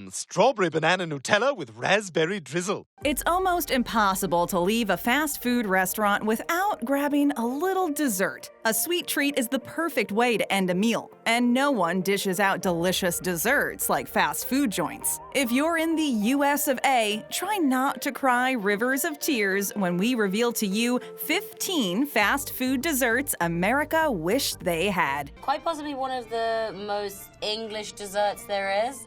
Strawberry banana Nutella with raspberry drizzle. It's almost impossible to leave a fast food restaurant without grabbing a little dessert. A sweet treat is the perfect way to end a meal, and no one dishes out delicious desserts like fast food joints. If you're in the US of A, try not to cry rivers of tears when we reveal to you 15 fast food desserts America wished they had. Quite possibly one of the most English desserts there is.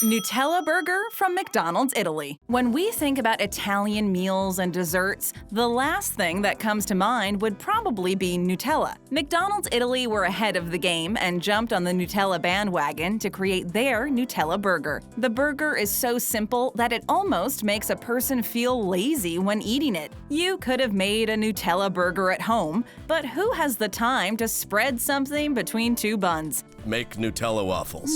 Nutella burger from McDonald's, Italy. When we think about Italian meals and desserts, the last thing that comes to mind would probably be Nutella. McDonald's Italy were ahead of the game and jumped on the Nutella bandwagon to create their Nutella burger. The burger is so simple that it almost makes a person feel lazy when eating it. You could have made a Nutella burger at home, but who has the time to spread something between two buns? Make Nutella waffles.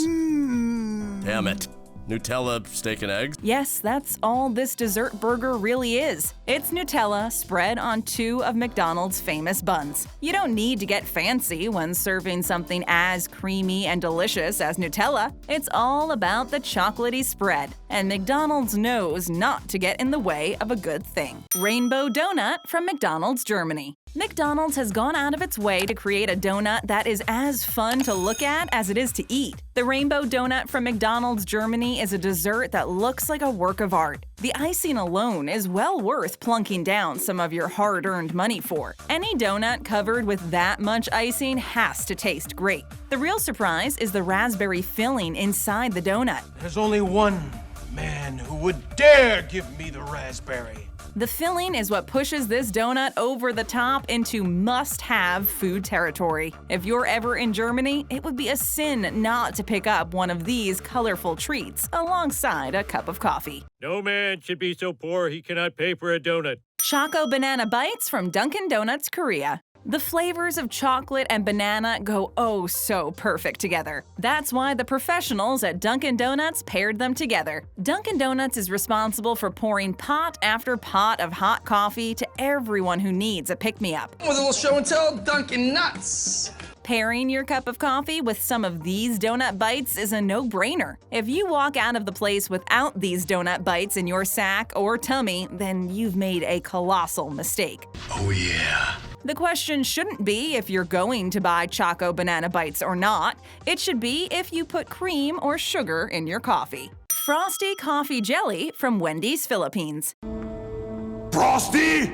Damn it. Nutella, steak and eggs? Yes, that's all this dessert burger really is. It's Nutella spread on two of McDonald's famous buns. You don't need to get fancy when serving something as creamy and delicious as Nutella. It's all about the chocolatey spread, and McDonald's knows not to get in the way of a good thing. Rainbow donut from McDonald's, Germany. McDonald's has gone out of its way to create a donut that is as fun to look at as it is to eat. The Rainbow Donut from McDonald's, Germany is a dessert that looks like a work of art. The icing alone is well worth plunking down some of your hard-earned money for. Any donut covered with that much icing has to taste great. The real surprise is the raspberry filling inside the donut. There's only one man who would dare give me the raspberry. The filling is what pushes this donut over the top into must-have food territory. If you're ever in Germany, it would be a sin not to pick up one of these colorful treats alongside a cup of coffee. No man should be so poor he cannot pay for a donut. Choco Banana Bites from Dunkin' Donuts, Korea. The flavors of chocolate and banana go oh so perfect together. That's why the professionals at Dunkin' Donuts paired them together. Dunkin' Donuts is responsible for pouring pot after pot of hot coffee to everyone who needs a pick-me-up. With a little show and tell, Dunkin' Nuts. Pairing your cup of coffee with some of these donut bites is a no-brainer. If you walk out of the place without these donut bites in your sack or tummy, then you've made a colossal mistake. Oh yeah. The question shouldn't be if you're going to buy Choco Banana Bites or not. It should be if you put cream or sugar in your coffee. Frosty Coffee Jelly from Wendy's, Philippines. Frosty?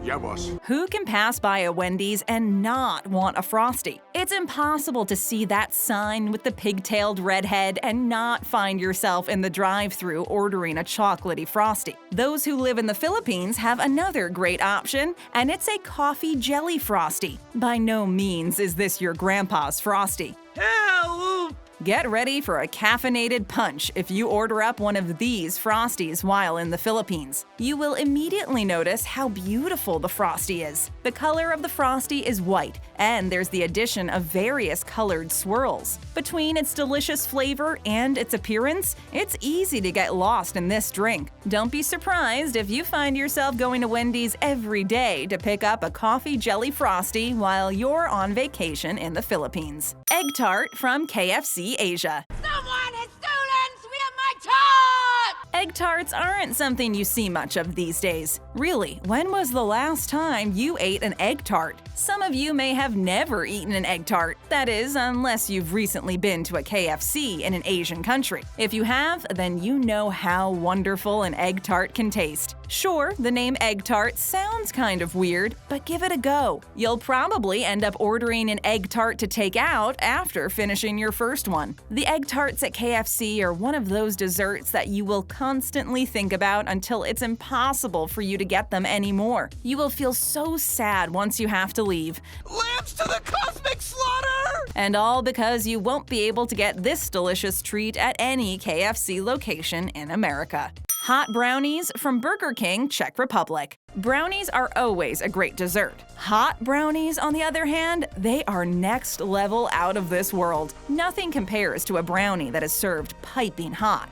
Yeah, boss. Who can pass by a Wendy's and not want a Frosty? It's impossible to see that sign with the pigtailed redhead and not find yourself in the drive-thru ordering a chocolatey Frosty. Those who live in the Philippines have another great option, and it's a coffee jelly Frosty. By no means is this your grandpa's Frosty. Help! Get ready for a caffeinated punch if you order up one of these Frosties while in the Philippines. You will immediately notice how beautiful the Frosty is. The color of the Frosty is white, and there's the addition of various colored swirls. Between its delicious flavor and its appearance, it's easy to get lost in this drink. Don't be surprised if you find yourself going to Wendy's every day to pick up a coffee jelly Frosty while you're on vacation in the Philippines. Egg tart from KFC Asia. Someone has stolen some of my Tart! Egg tarts aren't something you see much of these days. Really, when was the last time you ate an egg tart? Some of you may have never eaten an egg tart. That is, unless you've recently been to a KFC in an Asian country. If you have, then you know how wonderful an egg tart can taste. Sure, the name egg tart sounds kind of weird, but give it a go. You'll probably end up ordering an egg tart to take out after finishing your first one. The egg tarts at KFC are one of those desserts that you will constantly think about until it's impossible for you to get them anymore. You will feel so sad once you have to leave. Lambs to the cosmic slaughter! And all because you won't be able to get this delicious treat at any KFC location in America. Hot brownies from Burger King, Czech Republic. Brownies are always a great dessert. Hot brownies, on the other hand, they are next level out of this world. Nothing compares to a brownie that is served piping hot.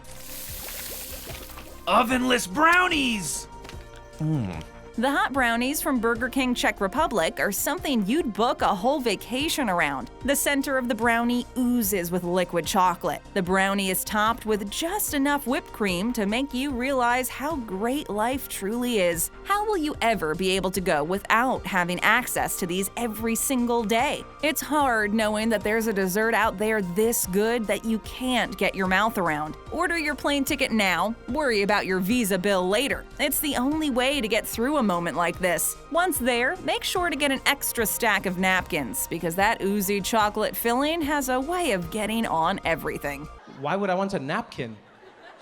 Ovenless brownies! The hot brownies from Burger King Czech Republic are something you'd book a whole vacation around. The center of the brownie oozes with liquid chocolate. The brownie is topped with just enough whipped cream to make you realize how great life truly is. How will you ever be able to go without having access to these every single day? It's hard knowing that there's a dessert out there this good that you can't get your mouth around. Order your plane ticket now, worry about your Visa bill later. It's the only way to get through a moment like this. Once there, make sure to get an extra stack of napkins because that oozy chocolate filling has a way of getting on everything. Why would I want a napkin?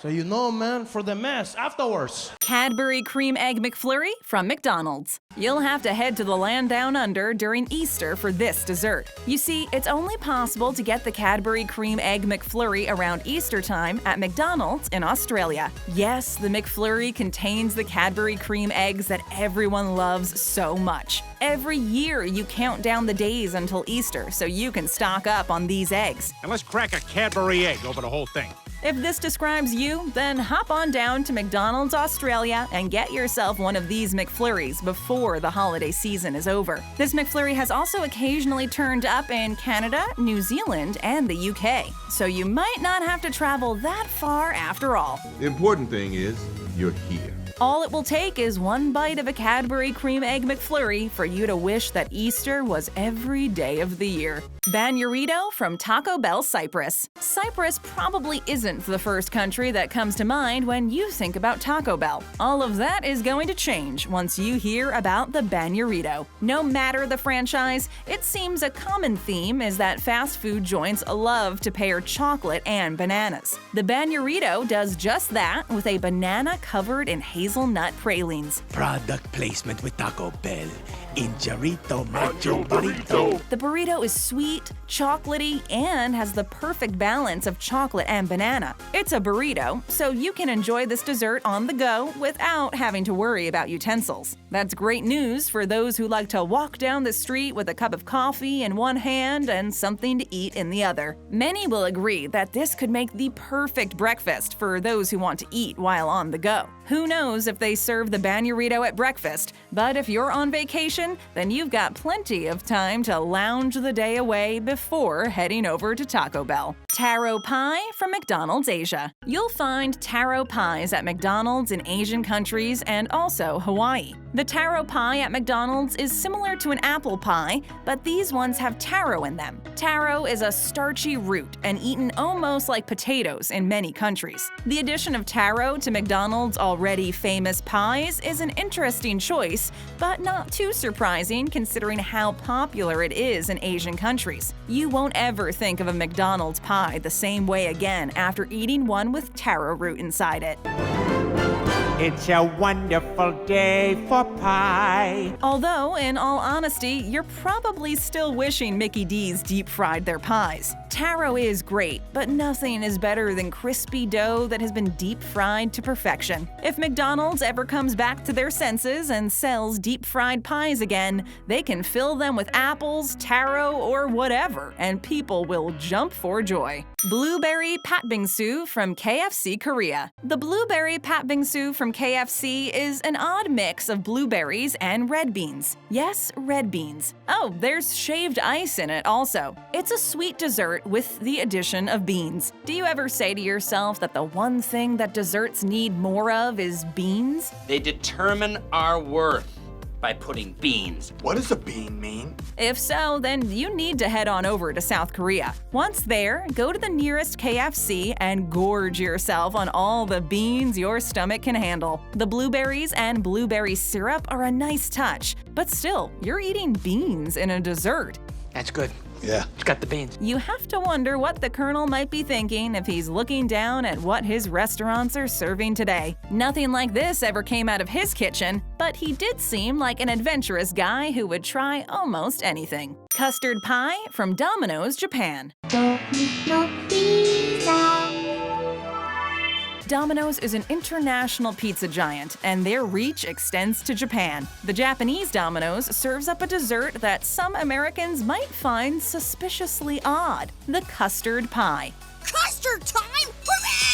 So you know, man, for the mess afterwards. Cadbury Cream Egg McFlurry from McDonald's. You'll have to head to the land down under during Easter for this dessert. You see, it's only possible to get the Cadbury Cream Egg McFlurry around Easter time at McDonald's in Australia. Yes, the McFlurry contains the Cadbury cream eggs that everyone loves so much. Every year, you count down the days until Easter so you can stock up on these eggs. And let's crack a Cadbury egg over the whole thing. If this describes you, then hop on down to McDonald's Australia and get yourself one of these McFlurries before the holiday season is over. This McFlurry has also occasionally turned up in Canada, New Zealand, and the UK, so you might not have to travel that far after all. The important thing is you're here. All it will take is one bite of a Cadbury Cream Egg McFlurry for you to wish that Easter was every day of the year. Banurrito from Taco Bell, Cyprus. Cyprus probably isn't the first country that comes to mind when you think about Taco Bell. All of that is going to change once you hear about the Banurrito. No matter the franchise, it seems a common theme is that fast food joints love to pair chocolate and bananas. The Banurrito does just that with a banana covered in hazelnut pralines. Product placement with Taco Bell. Injarito Macho Burrito. The burrito is sweet, chocolatey, and has the perfect balance of chocolate and banana. It's a burrito, so you can enjoy this dessert on the go without having to worry about utensils. That's great news for those who like to walk down the street with a cup of coffee in one hand and something to eat in the other. Many will agree that this could make the perfect breakfast for those who want to eat while on the go. Who knows if they serve the Banurrito at breakfast, but if you're on vacation, then you've got plenty of time to lounge the day away before heading over to Taco Bell. Taro Pie from McDonald's Asia. You'll find taro pies at McDonald's in Asian countries and also Hawaii. The taro pie at McDonald's is similar to an apple pie, but these ones have taro in them. Taro is a starchy root and eaten almost like potatoes in many countries. The addition of taro to McDonald's already famous pies is an interesting choice, but not too surprising considering how popular it is in Asian countries. You won't ever think of a McDonald's pie the same way again after eating one with taro root inside it. It's a wonderful day for pie. Although, in all honesty, you're probably still wishing Mickey D's deep-fried their pies. Taro is great, but nothing is better than crispy dough that has been deep-fried to perfection. If McDonald's ever comes back to their senses and sells deep-fried pies again, they can fill them with apples, taro, or whatever, and people will jump for joy. Blueberry Patbingsu from KFC Korea. The blueberry Patbingsu from KFC is an odd mix of blueberries and red beans. Yes, red beans. Oh, there's shaved ice in it also. It's a sweet dessert with the addition of beans. Do you ever say to yourself that the one thing that desserts need more of is beans? They determine our worth by putting beans. What does a bean mean? If so, then you need to head on over to South Korea. Once there, go to the nearest KFC and gorge yourself on all the beans your stomach can handle. The blueberries and blueberry syrup are a nice touch, but still, you're eating beans in a dessert. That's good. Yeah. It's got the beans. You have to wonder what the Colonel might be thinking if he's looking down at what his restaurants are serving today. Nothing like this ever came out of his kitchen, but he did seem like an adventurous guy who would try almost anything. Custard Pie from Domino's, Japan. Domino's is an international pizza giant, and their reach extends to Japan. The Japanese Domino's serves up a dessert that some Americans might find suspiciously odd: the custard pie. Custard time! Hooray!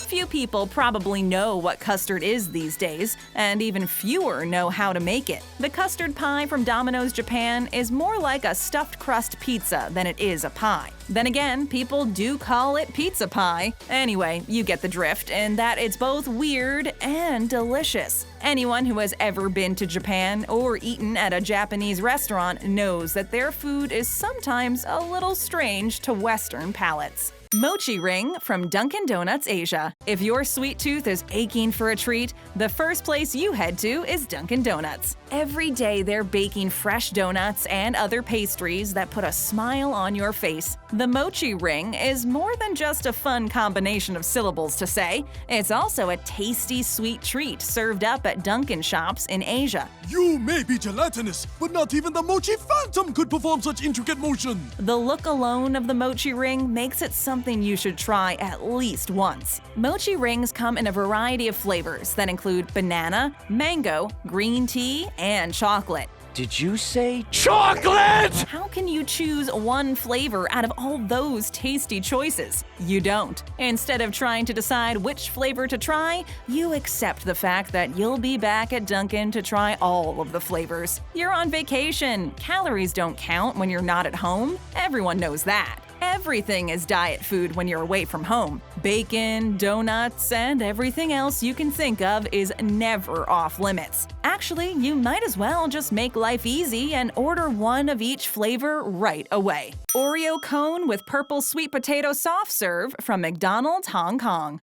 Few Few people probably know what custard is these days, and even fewer know how to make it. The custard pie from Domino's Japan is more like a stuffed crust pizza than it is a pie. Then again, people do call it pizza pie. Anyway, you get the drift, in that it's both weird and delicious. Anyone who has ever been to Japan or eaten at a Japanese restaurant knows that their food is sometimes a little strange to Western palates. Mochi ring from Dunkin' Donuts Asia. If your sweet tooth is aching for a treat, the first place you head to is Dunkin' Donuts. Every day they're baking fresh donuts and other pastries that put a smile on your face. The mochi ring is more than just a fun combination of syllables to say. It's also a tasty sweet treat served up at Dunkin' shops in Asia. You may be gelatinous, but not even the Mochi Phantom could perform such intricate motion. The look alone of the mochi ring makes it something you should try at least once. Mochi rings come in a variety of flavors that include banana, mango, green tea, and chocolate. Did you say chocolate? How can you choose one flavor out of all those tasty choices? You don't. Instead of trying to decide which flavor to try, you accept the fact that you'll be back at Dunkin' to try all of the flavors. You're on vacation. Calories don't count when you're not at home. Everyone knows that. Everything is diet food when you're away from home. Bacon, donuts, and everything else you can think of is never off limits. Actually, you might as well just make life easy and order one of each flavor right away. Oreo cone with purple sweet potato soft serve from McDonald's Hong Kong.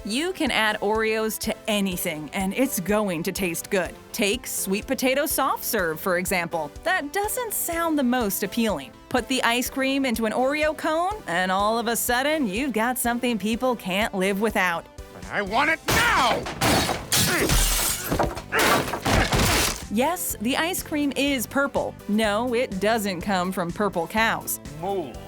You can add Oreos to anything, and it's going to taste good. Take sweet potato soft serve, for example. That doesn't sound the most appealing. Put the ice cream into an Oreo cone, and all of a sudden, you've got something people can't live without. But I want it now! Yes, the ice cream is purple. No, it doesn't come from purple cows.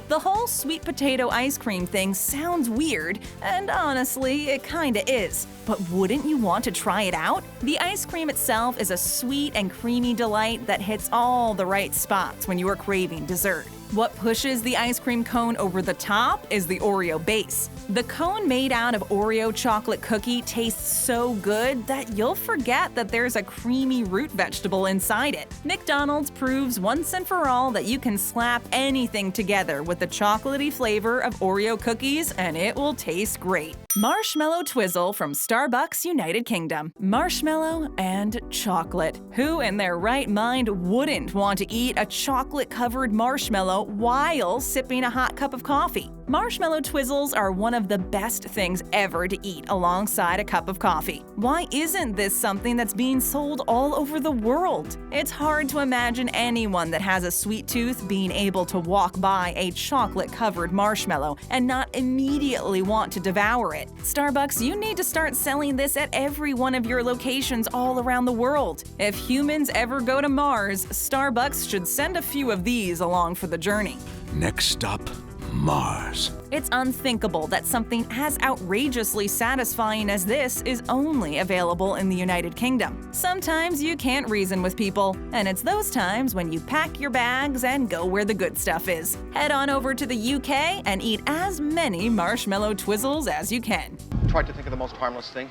The whole sweet potato ice cream thing sounds weird, and honestly, it kinda is. But wouldn't you want to try it out? The ice cream itself is a sweet and creamy delight that hits all the right spots when you are craving dessert. What pushes the ice cream cone over the top is the Oreo base. The cone made out of Oreo chocolate cookie tastes so good that you'll forget that there's a creamy root vegetable inside it. McDonald's proves once and for all that you can slap anything together with the chocolatey flavor of Oreo cookies and it will taste great. Marshmallow Twizzle from Starbucks, United Kingdom. Marshmallow and chocolate. Who in their right mind wouldn't want to eat a chocolate-covered marshmallow while sipping a hot cup of coffee? Marshmallow Twizzles are one of the best things ever to eat alongside a cup of coffee. Why isn't this something that's being sold all over the world? It's hard to imagine anyone that has a sweet tooth being able to walk by a chocolate-covered marshmallow and not immediately want to devour it. Starbucks, you need to start selling this at every one of your locations all around the world. If humans ever go to Mars, Starbucks should send a few of these along for the journey. Next stop, Mars. It's unthinkable that something as outrageously satisfying as this is only available in the United Kingdom. Sometimes you can't reason with people, and it's those times when you pack your bags and go where the good stuff is. Head on over to the UK and eat as many marshmallow Twizzles as you can. Tried to think of the most harmless thing.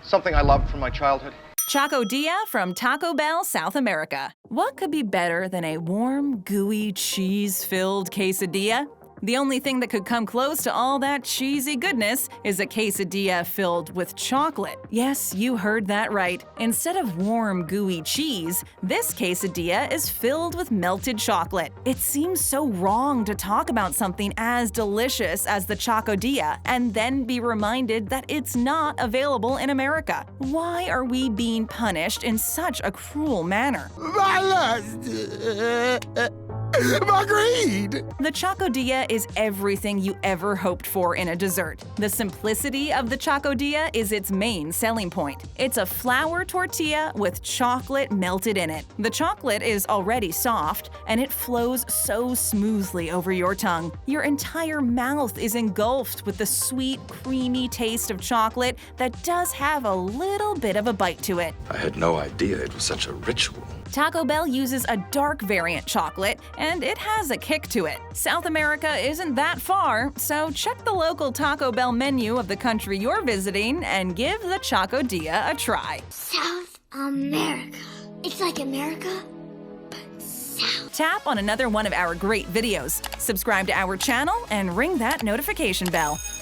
Something I loved from my childhood. Chocodilla from Taco Bell, South America. What could be better than a warm, gooey, cheese-filled quesadilla? The only thing that could come close to all that cheesy goodness is a quesadilla filled with chocolate. Yes, you heard that right. Instead of warm, gooey cheese, this quesadilla is filled with melted chocolate. It seems so wrong to talk about something as delicious as the Chocodilla and then be reminded that it's not available in America. Why are we being punished in such a cruel manner? My greed! The Chocodilla is everything you ever hoped for in a dessert. The simplicity of the Chocodilla is its main selling point. It's a flour tortilla with chocolate melted in it. The chocolate is already soft, and it flows so smoothly over your tongue. Your entire mouth is engulfed with the sweet, creamy taste of chocolate that does have a little bit of a bite to it. I had no idea it was such a ritual. Taco Bell uses a dark variant chocolate, and it has a kick to it. South America isn't that far, so check the local Taco Bell menu of the country you're visiting and give the Chocodilla a try. South America. It's like America, but south. Tap on another one of our great videos, subscribe to our channel, and ring that notification bell.